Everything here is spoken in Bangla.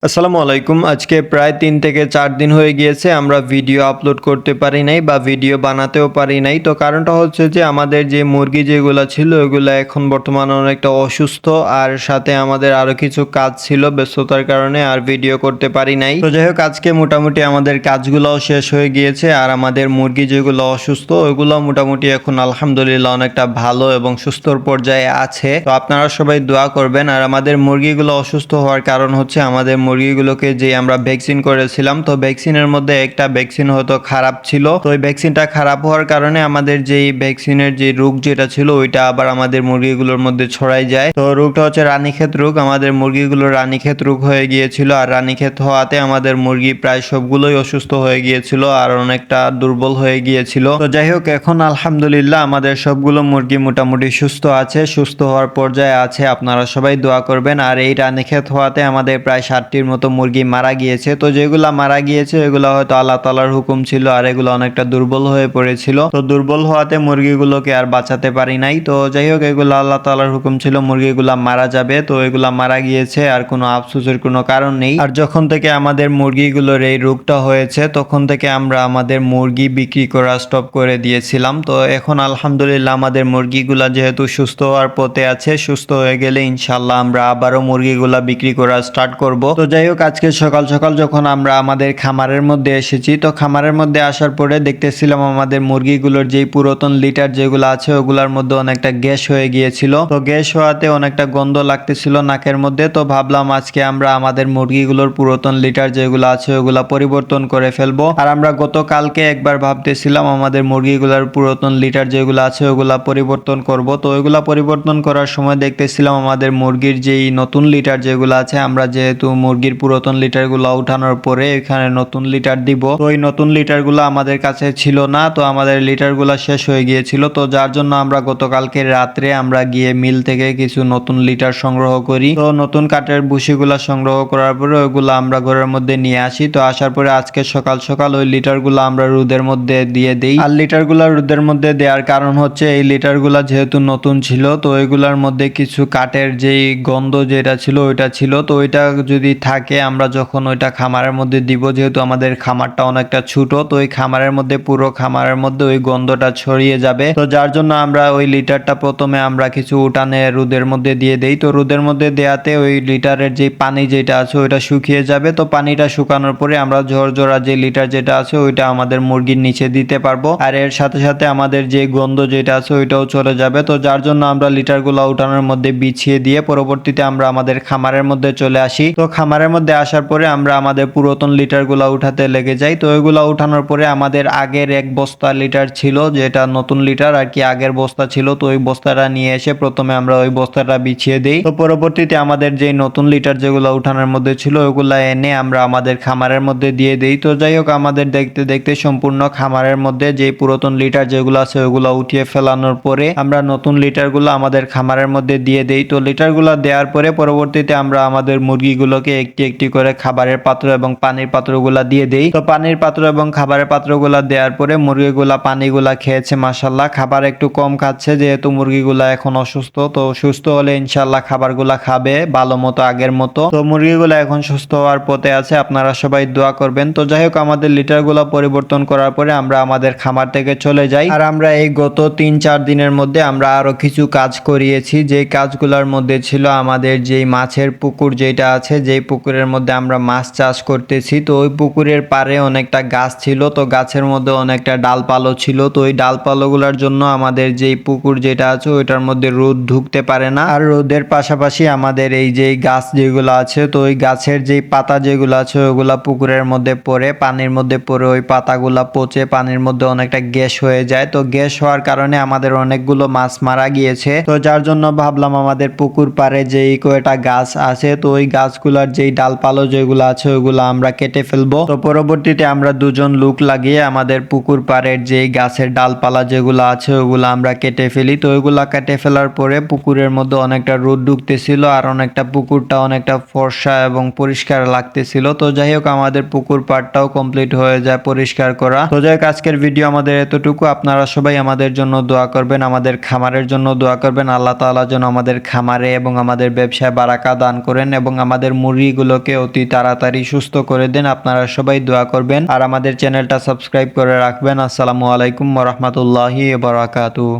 আসসালামু আলাইকুম। আজকে প্রায় ৩ থেকে ৪ দিন হয়ে গিয়েছে আমরা ভিডিও আপলোড করতে পারি নাই বা ভিডিও বানাতেও পারি নাই। তো কারণটা হচ্ছে যে আমাদের যে মুরগি যেগুলা ছিল ওগুলা এখন বর্তমানে অনেকটা অসুস্থ, আর সাথে আমাদের আরো কিছু কাজ ছিল ব্যস্ততার কারণে আর ভিডিও করতে পারি নাই। তো যাই হোক আজকে মোটামুটি আমাদের কাজগুলোও শেষ হয়ে গিয়েছে, আর আমাদের মুরগি যেগুলো অসুস্থ ওইগুলো মোটামুটি এখন আলহামদুলিল্লাহ অনেকটা ভালো এবং সুস্থর পর্যায়ে আছে। তো আপনারা সবাই দোয়া করবেন। আর আমাদের মুরগিগুলো অসুস্থ হওয়ার কারণ হচ্ছে আমাদের মুরগিগুলোকে যে আমরা ভ্যাকসিন করেছিলাম, তো ভ্যাকসিনের মধ্যে একটা ভ্যাকসিন হয়তো খারাপ ছিল। তো ওই ভ্যাকসিনটা খারাপ হওয়ার কারণে আমাদের যেই ভ্যাকসিনের যে রোগ যেটা ছিল ওইটা আবার আমাদের মুরগিগুলোর মধ্যে ছড়াই যায়। তো রোগটা হচ্ছে রানীক্ষেত রোগ। আমাদের মুরগিগুলোর রানীক্ষেত রোগ হয়ে গিয়েছিল, আর রানীক্ষেত হওয়াতে আমাদের মুরগি প্রায় সবগুলোই অসুস্থ হয়ে গিয়েছিল আর অনেকটা দুর্বল হয়ে গিয়েছিল। তো যাই হোক এখন আলহামদুলিল্লাহ আমাদের সবগুলো মুরগি মোটামুটি সুস্থ আছে, সুস্থ হওয়ার পর্যায়ে আছে। আপনারা সবাই দোয়া করবেন। আর এই রানীক্ষেত হওয়াতে আমাদের প্রায় 60টির মতো মুরগি মারা গিয়েছে। তো যেগুলা মারা গিয়েছে এগুলো হয়তো আল্লাহ তাআলার হুকুম ছিল, আর এগুলো অনেকটা দুর্বল হয়ে পড়েছিল। তো দুর্বল হওয়াতে মুরগিগুলোকে আর বাঁচাতে পারি নাই। তো যাই হোক এগুলো আল্লাহ তাআলার হুকুম ছিল, মুরগিগুলা মারা যাবে। তো এগুলা মারা গিয়েছে, আর কোনো আফসোসের কোনো কারণ নেই। আর যখন থেকে আমাদের মুরগিগুলোর এই রোগটা হয়েছে তখন থেকে আমরা আমাদের মুরগি বিক্রি করা স্টপ করে দিয়েছিলাম। তো এখন আলহামদুলিল্লাহ আমাদের মুরগিগুলা যেহেতু সুস্থ হওয়ার পথে আছে, সুস্থ হয়ে গেলে ইনশাল্লাহ আমরা আবারও মুরগিগুলা বিক্রি করা স্টার্ট করব। তো যাই হোক আজকে সকাল সকাল যখন আমরা আমাদের খামারের মধ্যে এসেছি, তো খামারের মধ্যে আসার পরে দেখতেছিলাম আমাদের মুরগিগুলোর যেই পুরাতন লিটার যেগুলো আছে ওগুলার মধ্যে অনেকটা গ্যাস হয়ে গিয়েছিল। তো গ্যাস হওয়াতে অনেকটা গন্ধ লাগতেছিল নাকের মধ্যে। তো ভাবলাম আজকে আমরা আমাদের মুরগিগুলোর পুরাতন লিটার যেগুলো আছে ওগুলা পরিবর্তন করে ফেলবো। আর আমরা গতকালকে একবার ভাবতেছিলাম আমাদের মুরগিগুলোর পুরাতন লিটার যেগুলো আছে ওগুলা পরিবর্তন করব। তো ওইগুলা পরিবর্তন করার সময় দেখতেছিলাম আমাদের মুরগির যেই নতুন লিটার যেগুলো আছে, আমরা যেহেতু মুরগির পুরাতন লিটারগুলো উঠানোর পরে এখানে নতুন লিটার দিব, তো ওই নতুন লিটারগুলো আমাদের কাছে ছিল না। তো আমাদের লিটারগুলো শেষ হয়ে গিয়েছিল। তো যার জন্য আমরা গতকালকে রাত্রে আমরা গিয়ে মিল থেকে কিছু নতুন লিটার সংগ্রহ করি। তো নতুন কাঠের ভুসিগুলা সংগ্রহ করার পরে ওইগুলো আমরা ঘরের মধ্যে নিয়ে আসি। তো আসার পরে আজকে সকাল সকাল ওই লিটারগুলো আমরা রোদের মধ্যে দিয়ে দেই। আর লিটারগুলো রোদের মধ্যে দেওয়ার কারণ হচ্ছে এই লিটারগুলা যেহেতু নতুন ছিল, তো ওইগুলার মধ্যে কিছু কাঠের যেই গন্ধ যেটা ছিল ওইটা ছিল। তো ওইটা যদি থাকে আমরা যখন ওইটা খামারের মধ্যে দিব, যেহেতু আমাদের খামারটা অনেকটা ছোট, তো ওই খামারের মধ্যে পুরো খামারের মধ্যে ওই গন্ধটা ছড়িয়ে যাবে। তো যার জন্য আমরা ওই লিটারটা প্রথমে আমরা কিছু উঠানে রোদের মধ্যে দিয়ে দেই। তো রোদের মধ্যে দেওয়াতে ওই লিটারের যে পানি যেটা আছে ওইটা শুকিয়ে যাবে। তো পানিটা শুকানোর পরে আমরা ঝরঝরা যে লিটার যেটা আছে ওইটা আমাদের মুরগির নিচে দিতে পারবো, আর এর সাথে সাথে আমাদের যে গন্ধ যেটা আছে ওইটাও চলে যাবে। তো যার জন্য আমরা লিটারগুলো উঠানোর মধ্যে বিছিয়ে দিয়ে পরবর্তীতে আমরা আমাদের খামারের মধ্যে চলে আসি। তো খামারের মধ্যে আসার পরে আমরা আমাদের পুরাতন লিটারগুলো উঠাতে লেগে যাই। তো ওইগুলো উঠানোর পরে আমাদের আগের এক বস্তা লিটার ছিল, যেটা নতুন লিটার আর কি আগের বস্তা ছিল, তো ওই বস্তাটা নিয়ে এসে প্রথমে আমরা ওই বস্তাটা বিছিয়ে দেই। তো পরবর্তীতে আমাদের যে নতুন লিটার যেগুলো উঠানোর মধ্যে ছিল ওইগুলা এনে আমরা আমাদের খামারের মধ্যে দিয়ে দেই। তো যাই হোক আমাদের দেখতে দেখতে সম্পূর্ণ খামারের মধ্যে যে পুরাতন লিটার যেগুলো আছে ওইগুলো উঠিয়ে ফেলানোর পরে আমরা নতুন লিটারগুলো আমাদের খামারের মধ্যে দিয়ে দেই। তো লিটারগুলো দেওয়ার পরে পরবর্তীতে আমরা আমাদের মুরগিগুলোকে একটি একটি করে খাবারের পাত্র এবং পানির পাত্রগুলা দিয়ে দেই। তো পানির পাত্র এবং খাবারের পাত্রগুলা দেওয়ার পরে মুরগিগুলা পানিগুলা খেয়েছে মাশাআল্লাহ। খাবার একটু কম খাচ্ছে যেহেতু মুরগিগুলা এখন অসুস্থ। তো সুস্থ হলে ইনশাআল্লাহ খাবারগুলা খাবে ভালো মতো আগের মতো। তো মুরগিগুলা এখন সুস্থ হওয়ার পথে আছে, আপনারা সবাই দোয়া করবেন। তো যাই হোক আমাদের লিটারগুলা পরিবর্তন করার পরে আমরা আমাদের খামার থেকে চলে যাই। আর আমরা এই গত ৩-৪ দিনের মধ্যে আমরা আরো কিছু কাজ করিয়েছি, যে কাজগুলোর মধ্যে ছিল আমাদের যেই মাছের পুকুর যেটা আছে, যেই পুকুরের মধ্যে আমরা মাছ চাষ করতেছি। তো ওই পুকুরের পারে অনেকটা গাছ ছিল, তো গাছের মধ্যে অনেকটা ডালপালো ছিল। তো ওই ডালপালোগুলোর জন্য আমাদের যেই পুকুর যেটা আছে ওইটার মধ্যে রোদ ঢুকতে পারে না। আর রোদের পাশাপাশি আমাদের এই যে গাছ যেগুলো আছে, তো ওই গাছের যেই পাতা যেগুলো আছে ওগুলা পুকুরের মধ্যে পড়ে, পানির মধ্যে পড়ে ওই পাতাগুলা পচে পানির মধ্যে অনেকটা গ্যাস হয়ে যায়। তো গ্যাস হওয়ার কারণে আমাদের অনেকগুলো মাছ মারা গিয়েছে। তো যার জন্য ভাবলাম আমাদের পুকুর পাড়ে যেই কয়টা গাছ আছে, তো ওই গাছগুলার যেই ডালপালো যেগুলো আছে ওইগুলো আমরা কেটে ফেলবো। তো পরবর্তীতে আমরা দুজন লোক লাগিয়ে আমাদের পুকুর পাড়ের যেই গাছের ডালপালা যেগুলো আছে ওগুলো আমরা কেটে ফেলি। তো ওইগুলা কেটে ফেলার পরে পুকুরের মধ্যে অনেকটা রোদ ঢুকতেছিল, আর অনেকটা পুকুরটা অনেকটা ফর্সা এবং পরিষ্কার লাগতেছিল। তো যাই হোক আমাদের পুকুর পাড়টাও কমপ্লিট হয়ে যায় পরিষ্কার করা। তো যাই হোক আজকের ভিডিও আমাদের এতটুকু। আপনারা সবাই আমাদের জন্য দোয়া করবেন, আমাদের খামারের জন্য দোয়া করবেন। আল্লাহ তাআলা যেন আমাদের খামারে এবং আমাদের ব্যবসায় বারাকা দান করেন এবং আমাদের মুরগি মুরগিগুলোকে অতি তাড়াতাড়ি সুস্থ করে দেন। আপনারা সবাই দোয়া করবেন আর আমাদের চ্যানেলটা সাবস্ক্রাইব করে রাখবেন। আসসালামু আলাইকুম ওয়া রাহমাতুল্লাহি ওয়া বারাকাতুহু।